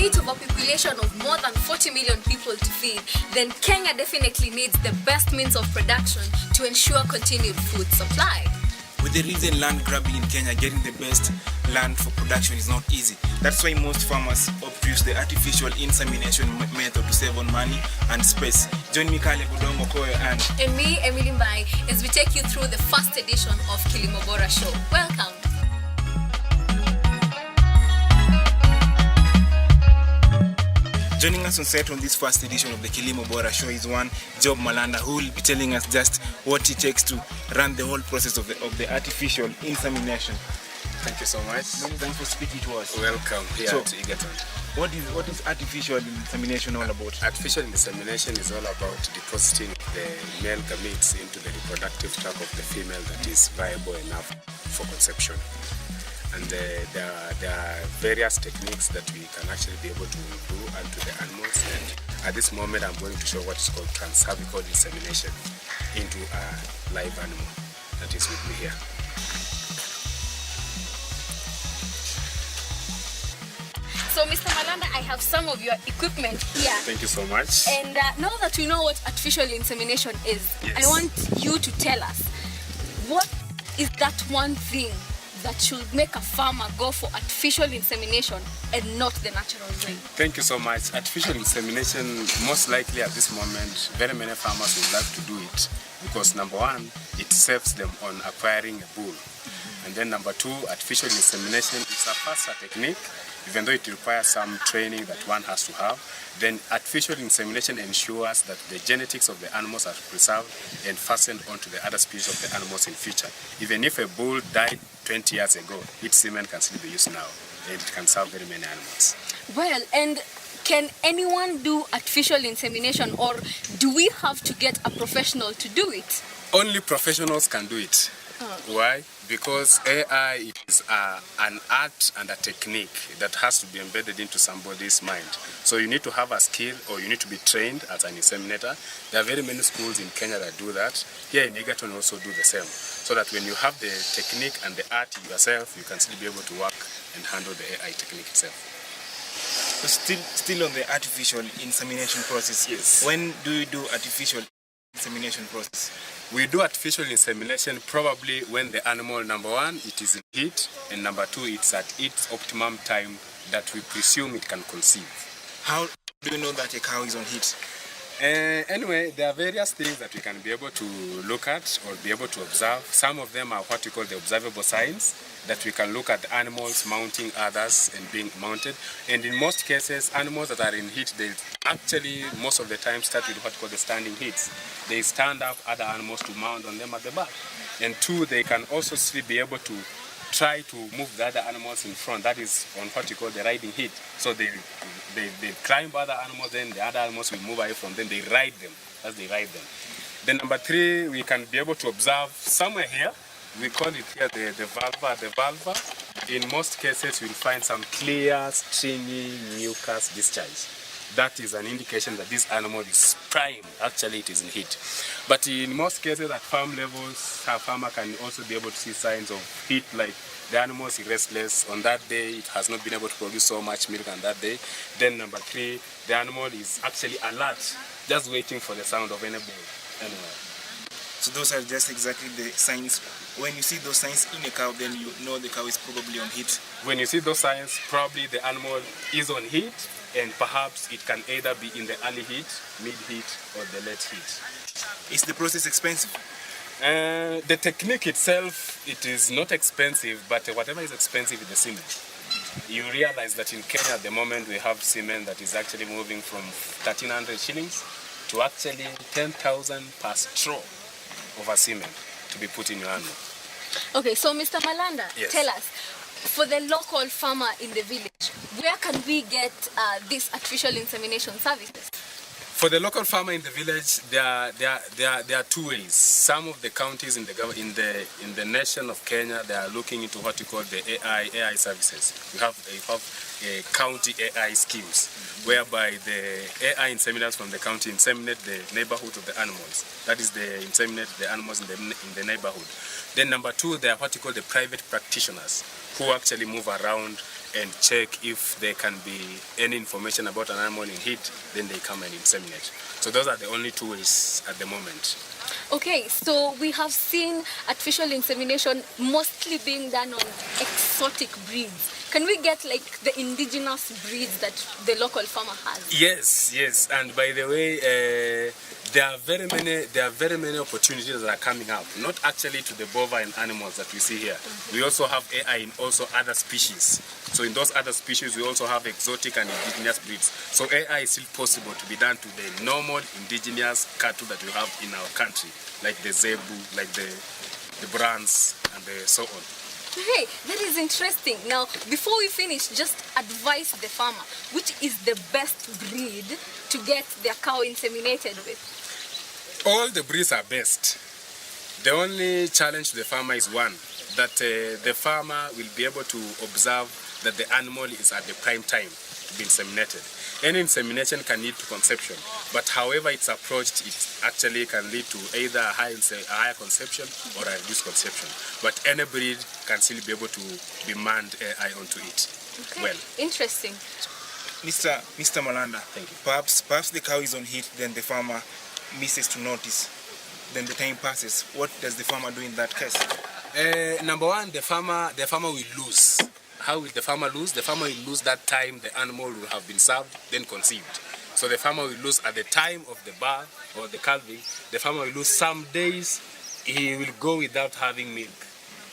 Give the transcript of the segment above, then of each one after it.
weight of a population of more than 40 million people to feed, then Kenya definitely needs the best means of production to ensure continued food supply. With the recent land grabbing in Kenya, getting the best land for production is not easy. That's why most farmers opt to use the artificial insemination method to save on money and space. Join me, CoELIB and me, Emily Mbai, as we take you through the first edition of Kilimo Bora Show. Welcome. Joining us on set on this first edition of the Kilimo Bora Show is one Job Malanda, who will be telling us just what it takes to run the whole process of the artificial insemination. Thank you so much. Thanks for speaking to us. Welcome here So, to Egerton. What is artificial insemination all about? Artificial insemination is all about depositing the male gametes into the reproductive tract of the female that is viable enough for conception. And there are various techniques that we can actually be able to do unto the animals. And at this moment, I'm going to show what is called transcervical insemination into a live animal that is with me here. So, Mr. Malanda, I have some of your equipment here. Thank you so much. And now that we know what artificial insemination is, Yes. I want you to tell us, what is that one thing that should make a farmer go for artificial insemination and not the natural way? Thank you so much. Artificial insemination, most likely at this moment, very many farmers would like to do it because number one, it saves them on acquiring a bull. And then number two, artificial insemination is a faster technique, even though it requires some training that one has to have. Then artificial insemination ensures that the genetics of the animals are preserved and fastened onto the other species of the animals in future. Even if a bull died 20 years ago, its semen can still be used now, and it can serve very many animals. Well, and can anyone do artificial insemination, or do we have to get a professional to do it? Only professionals can do it. Why? Because AI is an art and a technique that has to be embedded into somebody's mind. So you need to have a skill, or you need to be trained as an inseminator. There are very many schools in Kenya that do that. Here in Egerton also do the same. So that when you have the technique and the art yourself, you can still be able to work and handle the AI technique itself. So still on the artificial insemination process. Yes. When do you do artificial insemination process? We do artificial insemination probably when the animal, number one, it is in heat, and number two, it's at its optimum time that we presume it can conceive. How do you know that a cow is on heat? Anyway, there are various things that we can be able to look at or be able to observe. Some of them are what we call the observable signs, that we can look at animals mounting others and being mounted. And in most cases, animals that are in heat, they actually most of the time start with what we call the standing heats. They stand up other animals to mount on them at the back. And two, they can also still be able to try to move the other animals in front. That is on what we call the riding heat. So they climb other animals, then the other animals will move away from them. They ride them as they ride them. Then number three, we can be able to observe somewhere here. We call it here the vulva. The vulva, in most cases, you'll find some clear, stringy mucus discharge. That is an indication that this animal is prime. Actually, it is in heat. But in most cases, at farm levels, a farmer can also be able to see signs of heat, like the animal is restless. On that day, it has not been able to produce so much milk on that day. Then number three, the animal is actually alert, just waiting for the sound of any bull. Anyway. So those are just exactly the signs. When you see those signs in a cow, then you know the cow is probably on heat. When you see those signs, probably the animal is on heat, and perhaps it can either be in the early heat, mid-heat, or the late heat. Is the process expensive? The technique itself, it is not expensive, but whatever is expensive is the semen. You realize that in Kenya at the moment we have semen that is actually moving from 1,300 shillings to actually 10,000 per straw of a semen to be put in your animal. Okay, so Mr. Malanda, Yes. tell us, for the local farmer in the village, where can we get these artificial insemination services? For the local farmer in the village, there are two ways. Some of the counties in the nation of Kenya, they are looking into what we call the AI services. We have county AI schemes, whereby the AI inseminators from the county inseminate the neighborhood of the animals. That is, they inseminate the animals in the neighborhood. Then number two, they are what we call the private practitioners, who actually move around and check if there can be any information about an animal in heat, then they come and inseminate. So those are the only two ways at the moment. Okay, so we have seen artificial insemination mostly being done on exotic breeds. Can we get like the indigenous breeds that the local farmer has? Yes, and by the way, there are very many opportunities that are coming up. Not actually to the bovine animals that we see here. We also have AI in also other species. So in those other species, we also have exotic and indigenous breeds. So AI is still possible to be done to the normal indigenous cattle that we have in our country, like the zebu, like the brans, and so on. Hey, that is interesting. Now, before we finish, just advise the farmer, which is the best breed to get their cow inseminated with? All the breeds are best. The only challenge to the farmer is one, that the farmer will be able to observe that the animal is at the prime time to be inseminated. Any insemination can lead to conception, but however it's approached, it actually can lead to either a higher conception or a reduced conception. But any breed can still be able to be manned AI onto it. Okay. Well, interesting. Mr. Malanda, thank you. Perhaps the cow is on heat, then the farmer misses to notice. Then the time passes. What does the farmer do in that case? Number one, the farmer will lose. How will the farmer lose? The farmer will lose that time the animal will have been served, then conceived. So the farmer will lose at the time of the birth or the calving. The farmer will lose some days. He will go without having milk.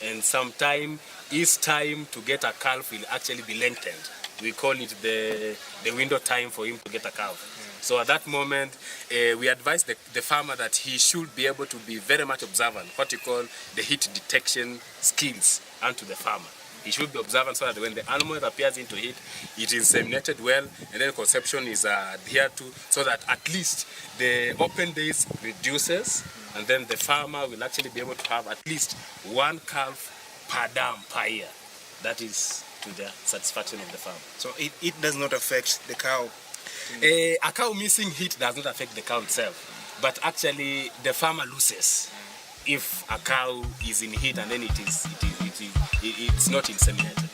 And sometime his time to get a calf will actually be lengthened. We call it the window time for him to get a calf. So at that moment, we advise the farmer that he should be able to be very much observant, what you call the heat detection skills unto the farmer. He should be observant so that when the animal appears into heat, it is inseminated well, and then conception is adhered to, so that at least the open days reduces, and then the farmer will actually be able to have at least one calf per dam per year. That is to the satisfaction of the farmer. So it does not affect the cow. A cow missing heat does not affect the cow itself, but actually the farmer loses if a cow is in heat and then it's not inseminated.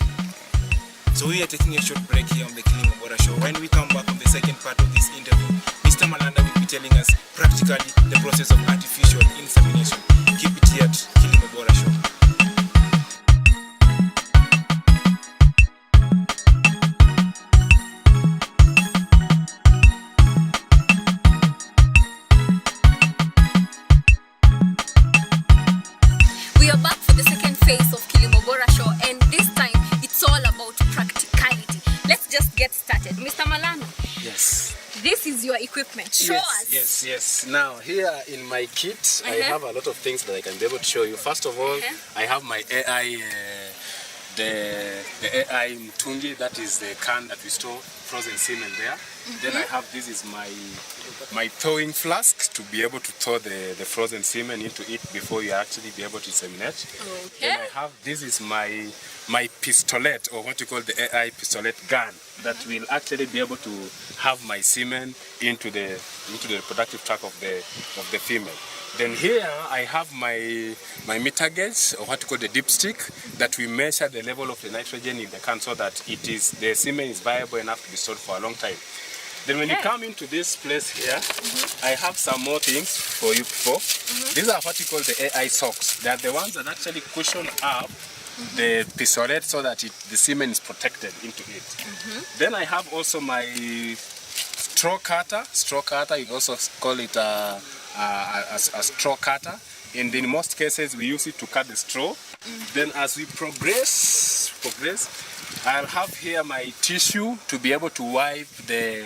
So we are taking a short break here on the CoELIB-Egerton show. When we come back on the second part of this interview, Mr. Malanda will be telling us practically the process of artificial insemination. Keep it here at CoELIB-Egerton show. We are back for the second phase of CoELIB-Egerton show, and this time it's all about practicality. Let's just get started. Mr. Malanda, Yes. this is your equipment. Show us. Yes. Now here in my kit, I have a lot of things that I can be able to show you. First of all, I have my AI, the AI mtungi, that is the can that we store frozen semen there. Then I have, this is my thawing flask to be able to thaw the frozen semen into it before you actually be able to inseminate. Okay. Then I have, this is my pistolet, or what you call the AI pistolet gun, that will actually be able to have my semen into the reproductive tract of the female. Then here I have my meter gauge, or what you call the dipstick, that we measure the level of the nitrogen in the can so that the semen is viable enough to be stored for a long time. Then when you come into this place here, I have some more things for you before. These are what you call the AI socks. They are the ones that actually cushion up the pistolet so that the semen is protected into it. Then I have also my straw cutter. Straw cutter, you also call it a straw cutter. And in most cases, we use it to cut the straw. Then as we progress, I'll have here my tissue to be able to wipe the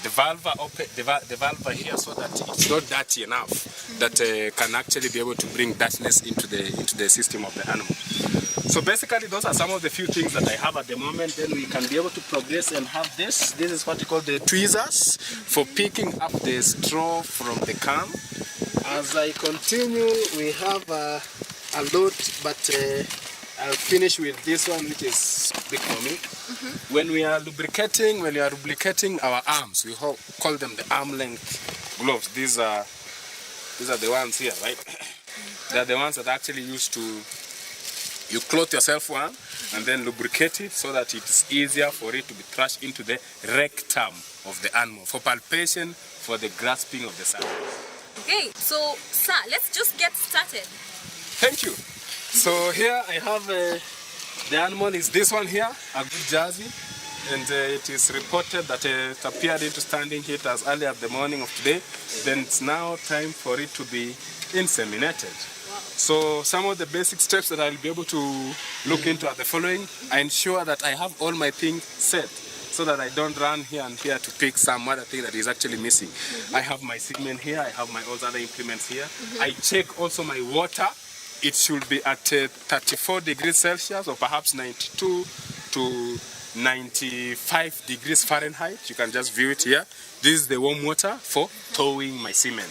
valve open, the valve here, so that it's not dirty enough that can actually be able to bring dirtiness into the system of the animal. So basically, those are some of the few things that I have at the moment. Then we can be able to progress and have this. This is what you call the tweezers for picking up the straw from the can. As I continue, we have a lot, but I'll finish with this one, which is big for me. When we are lubricating our arms, we call them the arm length gloves. These are the ones here, right? They're the ones that are actually used to You clothe yourself one and then lubricate it so that it's easier for it to be thrust into the rectum of the animal for palpation, for the grasping of the saddle. Okay, so sir, let's just get started. Thank you. So here I have the animal is this one here, a good jersey, and it is reported that it appeared into standing heat as early as the morning of today. Then it's now time for it to be inseminated. Wow. So some of the basic steps that I'll be able to look into are the following. I ensure that I have all my things set so that I don't run here and here to pick some other thing that is actually missing. I have my semen here, I have my all other implements here. I check also my water. It should be at 34 degrees Celsius or perhaps 92 to 95 degrees Fahrenheit. You can just view it here. This is the warm water for thawing my semen.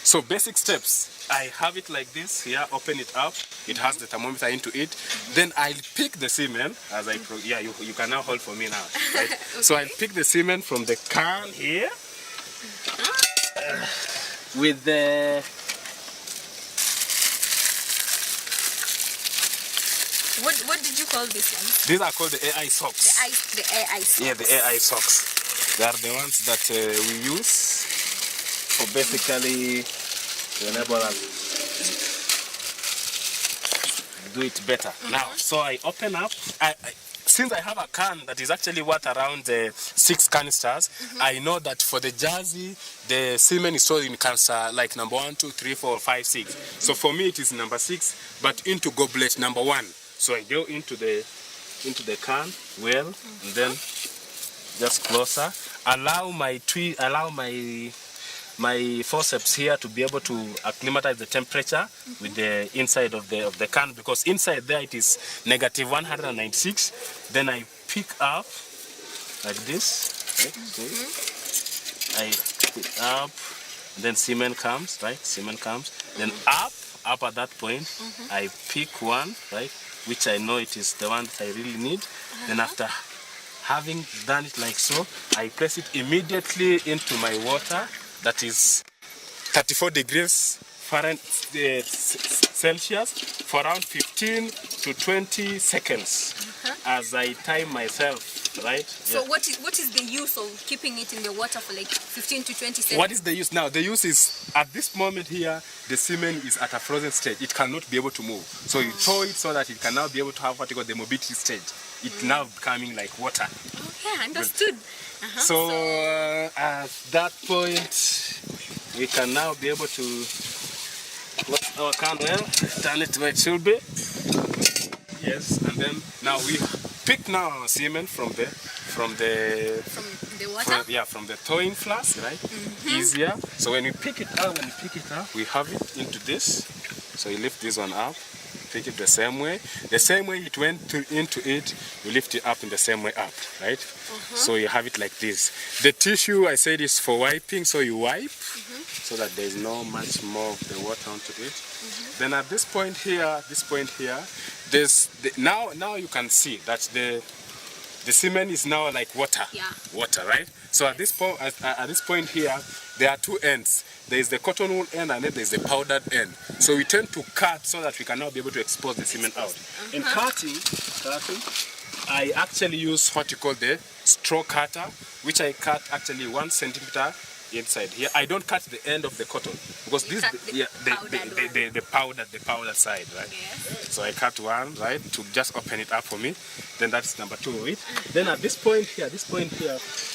So basic steps. I have it like this here, open it up. It has the thermometer into it. Then I'll pick the semen as I, you can now hold for me now. Right? Okay. So I'll pick the semen from the can here with the What did you call this one? These are called the AI socks. The AI socks. Yeah, the AI socks. They are the ones that we use for basically to enable us do it better. Now, so I open up. Since I have a can that is actually worth around 6 canisters, I know that for the jersey, the semen is stored in canister like number 1, 2, 3, 4, 5, 6. So for me, it is number 6, but into goblet number 1. So I go into the can well, and then just closer. Allow my forceps here to be able to acclimatize the temperature with the inside of the can, because inside there it is negative 196. Then I pick up like this. Right? I pick up, then semen comes, right? Semen comes. Then up at that point, I pick one, right? Which I know it is the one that I really need. Then after having done it like so, I place it immediately into my water. That is 34 degrees Fahrenheit Celsius for around 15 to 20 seconds as I time myself, right? So what is the use of keeping it in the water for like 15 to 20 seconds? What is the use now? The use is at this moment here, the semen is at a frozen stage. It cannot be able to move. So you thaw it so that it can now be able to have what you call the mobility stage. It's now becoming like water. Okay, understood. So at that point, we can now be able to close our can well, turn it where it should be. Yes, and then now we pick now our semen from the water? from the thawing flask, right? Easier. So when we pick it up, we have it into this. So you lift this one up. Pick it the same way. The same way it went into it, you lift it up in the same way up, right? So you have it like this. The tissue, I said, is for wiping, so you wipe so that there's no much more of the water onto it. Then at this point here, now you can see that the semen is now like water. Yeah. Water, right? So at this point here, there are two ends. There is the cotton wool end and then there is the powdered end. So we tend to cut so that we can now be able to expose the semen out. In cutting, I actually use what you call the straw cutter, which I cut actually 1 centimeter inside here. I don't cut the end of the cotton because this the powder side, right? Yes. So I cut one, right, to just open it up for me. Then that's number 2 of it. Then at this point here,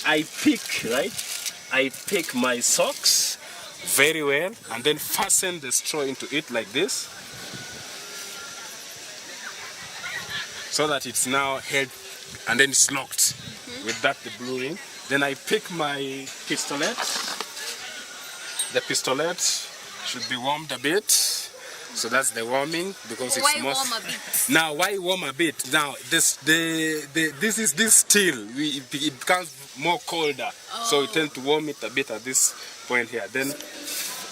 I pick my socks very well and then fasten the straw into it like this so that it's now held and then it's locked with the blue ring. Then I pick my pistolet. The pistolet should be warmed a bit. So that's the warming because it's why warm a bit? Now why warm a bit? Now this steel it becomes more colder. So we tend to warm it a bit at this point here. Then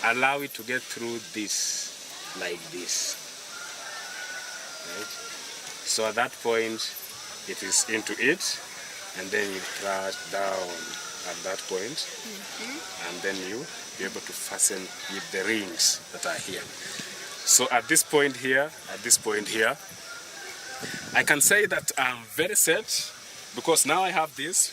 allow it to get through this like this. Right? So at that point it is into it. And then you thrust down at that point, and then you be able to fasten with the rings that are here. So at this point here, I can say that I'm very set because now I have this.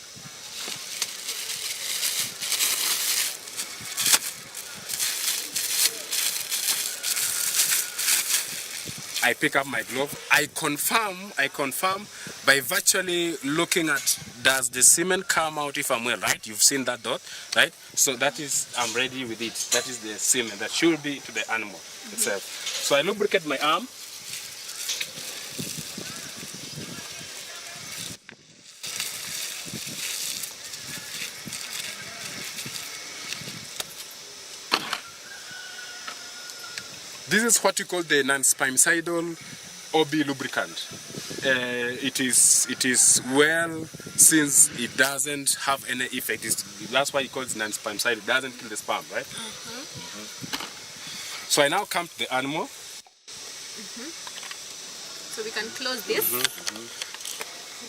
I pick up my glove. I confirm by virtually looking at, does the semen come out if I'm well, right? You've seen that dot, right? So that is, I'm ready with it. That is the semen that should be to the animal itself. So I lubricate my arm. This is what we call the non-spermicidal OB lubricant. It is well, since it doesn't have any effect. That's why you call it non-spermicidal. It doesn't kill the sperm, right? So I now come to the animal. So we can close this.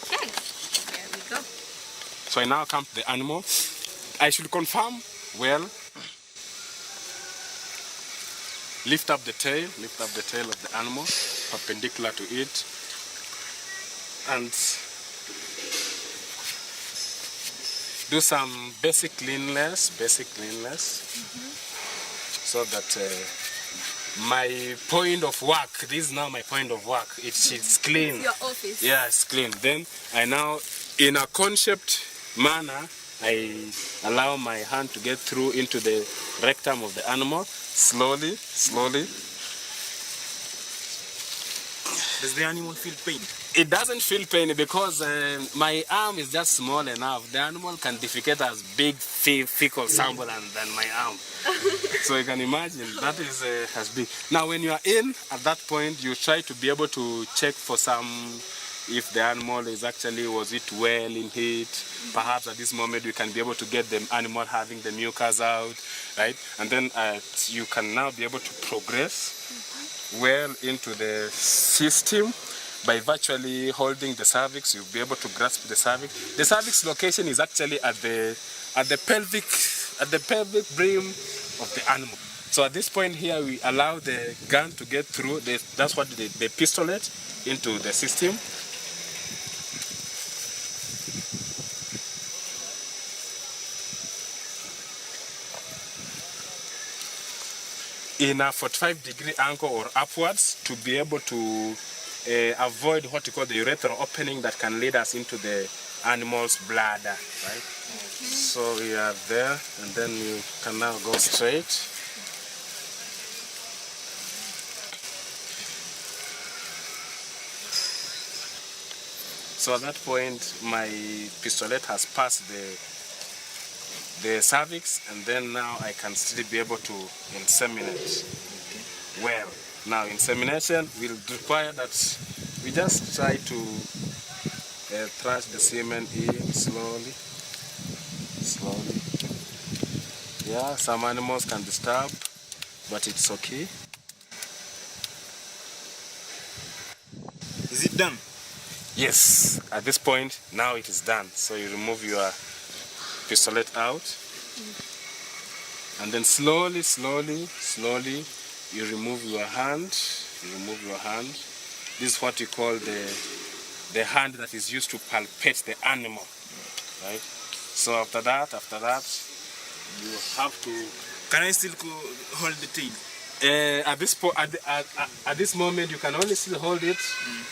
Okay, there we go. So I now come to the animal. I should confirm well. Lift up the tail of the animal, perpendicular to it, and do some basic cleanliness, so that my point of work, this is now my point of work, it's clean. It's your office. Yeah, it's clean. Then I now, in a concept manner, I allow my hand to get through into the rectum of the animal, slowly. Does the animal feel pain? It doesn't feel pain because my arm is just small enough. The animal can defecate as big fecal sample than my arm. So you can imagine, that is as big. Now when you are in, at that point, you try to be able to check for some, if the animal is actually, was it well in heat? Perhaps at this moment we can be able to get the animal having the mucus out, right? And then you can now be able to progress well into the system by virtually holding the cervix. You'll be able to grasp the cervix. The cervix location is actually at the pelvic brim of the animal. So at this point here, we allow the gun to get through. That's what the pistolet into the system. In a 45-degree angle or upwards to be able to avoid what you call the urethral opening that can lead us into the animal's bladder, right? So we are there, and then you can now go straight. So at that point, my pistolet has passed the cervix, and then now I can still be able to inseminate. Well, now insemination will require that we just try to thrust the semen in slowly. Yeah, some animals can disturb, but it's okay. Is it done? Yes, at this point, now it is done. So you remove your pistolet out, and then slowly you remove your hand. This is what we call the hand that is used to palpate the animal, right? So after that you have to. Can I still hold the tail? At this moment you can only still hold it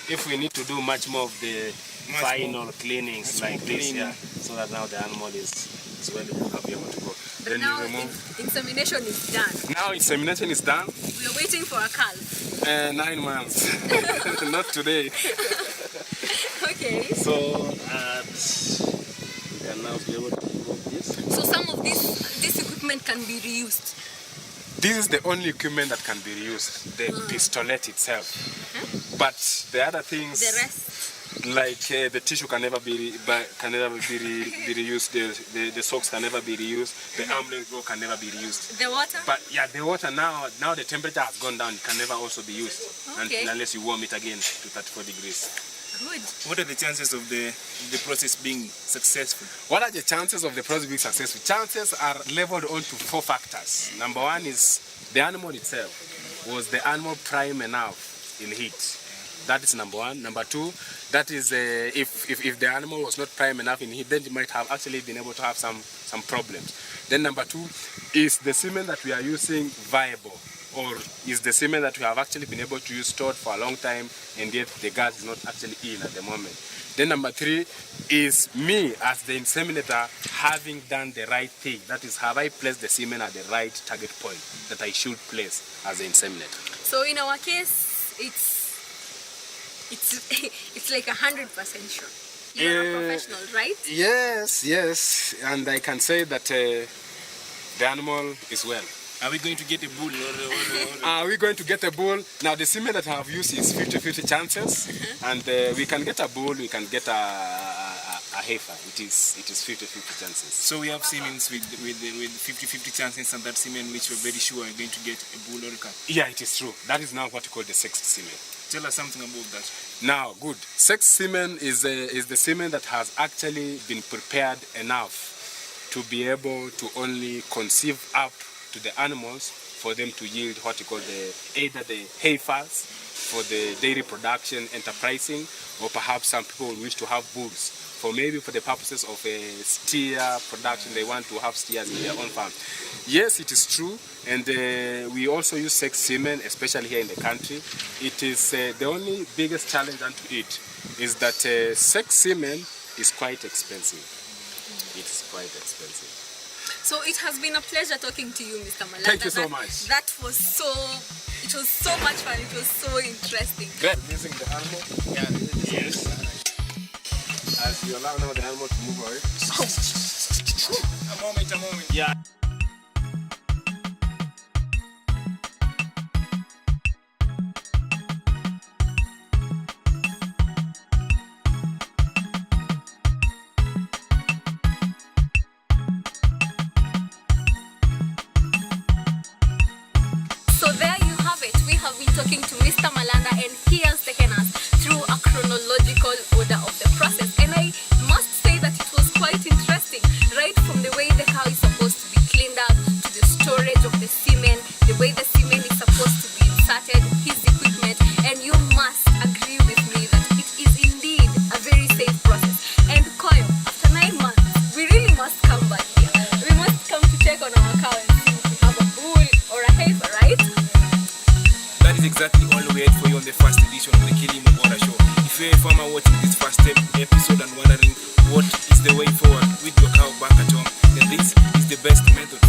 if we need to do much more of the final cleanings like this, yeah, so that now the animal is well able to be able to go. But then now you remove. insemination is done. Now insemination is done. We are waiting for a calf. 9 months. Not today. Okay. So we can now be able to remove this. So some of this equipment can be reused. This is the only equipment that can be reused, the pistolet itself. But the other things, The rest. like the tissue can never be reused, the socks can never be reused, the arm length rope can never be reused. The water? But yeah, the water now the temperature has gone down, it can never also be used unless you warm it again to 34 degrees. Good. What are the chances of the process being successful? What are the chances of the process being successful? Chances are leveled onto 4 factors. Number 1 is the animal itself. Was the animal prime enough in heat? That is number one. Number two, that is if the animal was not prime enough in heat, then it might have actually been able to have some problems. Then number two, is the semen that we are using viable, or is the semen that we have actually been able to use stored for a long time and yet the gas is not actually in at the moment. Then number three is me as the inseminator having done the right thing. That is, have I placed the semen at the right target point that I should place as the inseminator. So in our case, it's like 100% sure. You're a professional, right? Yes, and I can say that the animal is well. Are we going to get a bull or Are we going to get a bull? Now the semen that I have used is 50-50 chances, and we can get a bull, we can get a heifer. It is 50-50 chances. So we have semen with 50-50 chances, and that semen which we're very sure are going to get a bull or a calf. Yeah, it is true. That is now what we call the sexed semen. Tell us something about that. Now, good. Sexed semen is the semen that has actually been prepared enough to be able to only conceive up to the animals for them to yield what you call either the heifers for the dairy production enterprising, or perhaps some people will wish to have bulls for the purposes of a steer production. They want to have steers in their own farm. Yes, it is true, and we also use sexed semen, especially here in the country. It is the only biggest challenge unto it is that sexed semen is quite expensive. It is quite expensive. So it has been a pleasure talking to you, Mr. Malanda. Thank you so much. It was so much fun. It was so interesting. Releasing the animal. Yeah, yes. As you allow now the animal to move away. A moment. Yeah. So there you have it. We have been talking to Mr. Malanda, and he has taken us through a chronological order of the process. And I must say that it was quite interesting, right from the way the cow is supposed to be cleaned up, to the storage of the semen, the way the semen is supposed to be inserted, his equipment. And you must agree with me that it is indeed a very safe process. And Koyo, after 9 months, we really must come back here. We must come to check on our cow and see if we have a bull or a heifer, right? That is exactly all we had for you on the first edition of the CoELIB-Egerton show. If you're a farmer watching this first episode and wondering what is the way forward with your cow back at home, then this is the best method